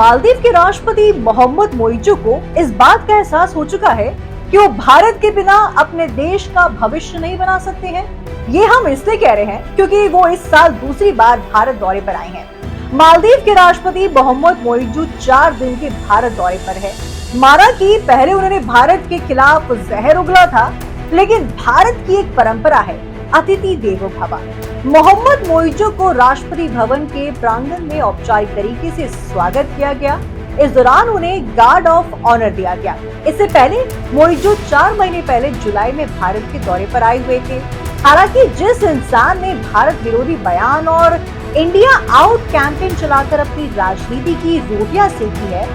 मालदीव के राष्ट्रपति मोहम्मद मोइजू को इस बात का एहसास हो चुका है कि वो भारत के बिना अपने देश का भविष्य नहीं बना सकते हैं। ये हम इसलिए कह रहे हैं क्योंकि वो इस साल दूसरी बार भारत दौरे पर आए हैं। मालदीव के राष्ट्रपति मोहम्मद मोइजू 4 दिन के भारत दौरे पर है। माना कि पहले उन्होंने भारत के खिलाफ जहर उगला था, लेकिन भारत की एक परंपरा है अतिथि देवो भव। मोहम्मद मोइजू को राष्ट्रपति भवन के प्रांगण में औपचारिक तरीके से स्वागत किया गया। इस दौरान उन्हें गार्ड ऑफ ऑनर दिया गया। इससे पहले मोइजू 4 महीने पहले जुलाई में भारत के दौरे पर आए हुए थे। हालांकि जिस इंसान ने भारत विरोधी बयान और इंडिया आउट कैंपेन चलाकर अपनी राजनीति की रोटियां सेकी है,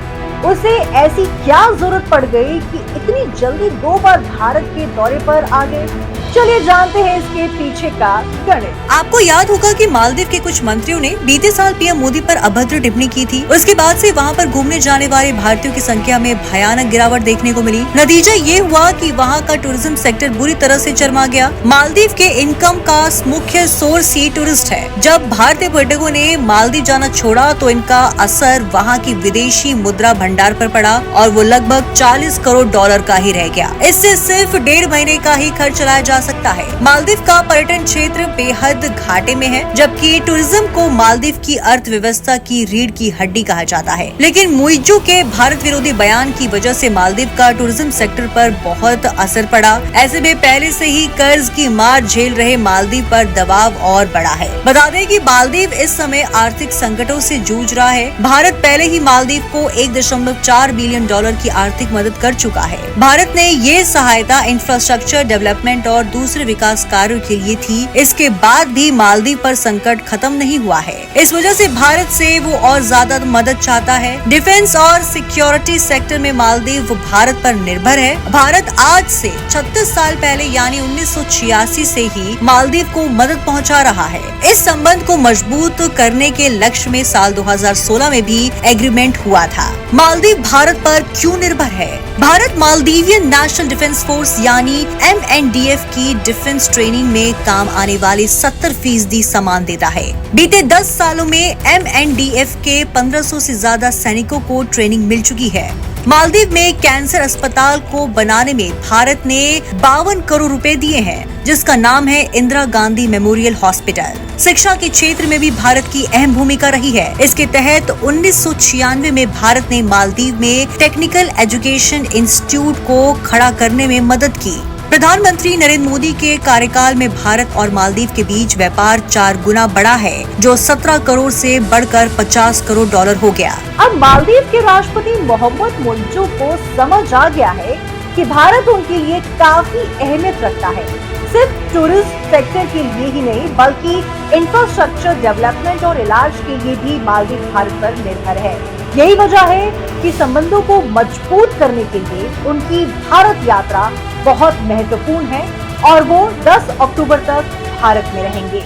उसे ऐसी क्या जरूरत पड़ गई कि इतनी जल्दी 2 बार भारत के दौरे पर आ गए। चलिए जानते हैं इसके पीछे का गणित। आपको याद होगा कि मालदीव के कुछ मंत्रियों ने बीते साल पीएम मोदी पर अभद्र टिप्पणी की थी। उसके बाद से वहां पर घूमने जाने वाले भारतीयों की संख्या में भयानक गिरावट देखने को मिली। नतीजा ये हुआ कि वहां का टूरिज्म सेक्टर बुरी तरह से चरमा गया। मालदीव के इनकम का मुख्य सोर्स ही टूरिस्ट है। जब भारतीय पर्यटकों ने मालदीव जाना छोड़ा तो इनका असर वहाँ की विदेशी मुद्रा भंडार पर पड़ा और वो लगभग 40 करोड़ डॉलर का ही रह गया। इससे सिर्फ 1.5 महीने का ही खर्च चलाया जा सकता है। मालदीव का पर्यटन क्षेत्र बेहद घाटे में है, जबकि टूरिज्म को मालदीव की अर्थव्यवस्था की रीढ़ की हड्डी कहा जाता है। लेकिन मोइजू के भारत विरोधी बयान की वजह से मालदीव का टूरिज्म सेक्टर पर बहुत असर पड़ा। ऐसे में पहले से ही कर्ज की मार झेल रहे मालदीव पर दबाव और बढ़ा है। बता दें कि मालदीव इस समय आर्थिक संकटों से जूझ रहा है। भारत पहले ही मालदीव को 1.4 बिलियन डॉलर की आर्थिक मदद कर चुका है। भारत ने ये सहायता इंफ्रास्ट्रक्चर डेवलपमेंट और दूसरे विकास कार्यों के लिए थी। इसके बाद भी मालदीव पर संकट खत्म नहीं हुआ है। इस वजह से भारत से वो और ज्यादा मदद चाहता है। डिफेंस और सिक्योरिटी सेक्टर में मालदीव भारत पर निर्भर है। भारत आज से 36 साल पहले यानी 1986 से ही मालदीव को मदद पहुंचा रहा है। इस संबंध को मजबूत करने के लक्ष्य में साल 2016 में भी एग्रीमेंट हुआ था। मालदीव भारत पर क्यों निर्भर है? Bharat Maldivian national defence force यानी MNDF की डिफेंस ट्रेनिंग में काम आने वाले 70% सामान देता है। बीते 10 सालों में MNDF के 1500 से ज्यादा सैनिकों को ट्रेनिंग मिल चुकी है। मालदीव में कैंसर अस्पताल को बनाने में भारत ने 52 करोड़ रुपए दिए हैं, जिसका नाम है इंदिरा गांधी मेमोरियल हॉस्पिटल। शिक्षा के क्षेत्र में भी भारत की अहम भूमिका रही है। इसके तहत 1996 में भारत ने मालदीव में टेक्निकल एजुकेशन इंस्टीट्यूट को खड़ा करने में मदद की। प्रधानमंत्री नरेंद्र मोदी के कार्यकाल में भारत और मालदीव के बीच व्यापार 4 गुना बढ़ा है, जो 17 करोड़ से बढ़कर 50 करोड़ डॉलर हो गया। अब मालदीव के राष्ट्रपति मोहम्मद मोइजू को समझ आ गया है कि भारत उनके लिए काफी अहमियत रखता है। सिर्फ टूरिस्ट सेक्टर के लिए ही नहीं, बल्कि इंफ्रास्ट्रक्चर डेवलपमेंट और इलाज के लिए भी मालदीव भारत पर निर्भर है। यही वजह है कि संबंधों को मजबूत करने के लिए उनकी भारत यात्रा बहुत महत्वपूर्ण है और वो 10 अक्टूबर तक भारत में रहेंगे।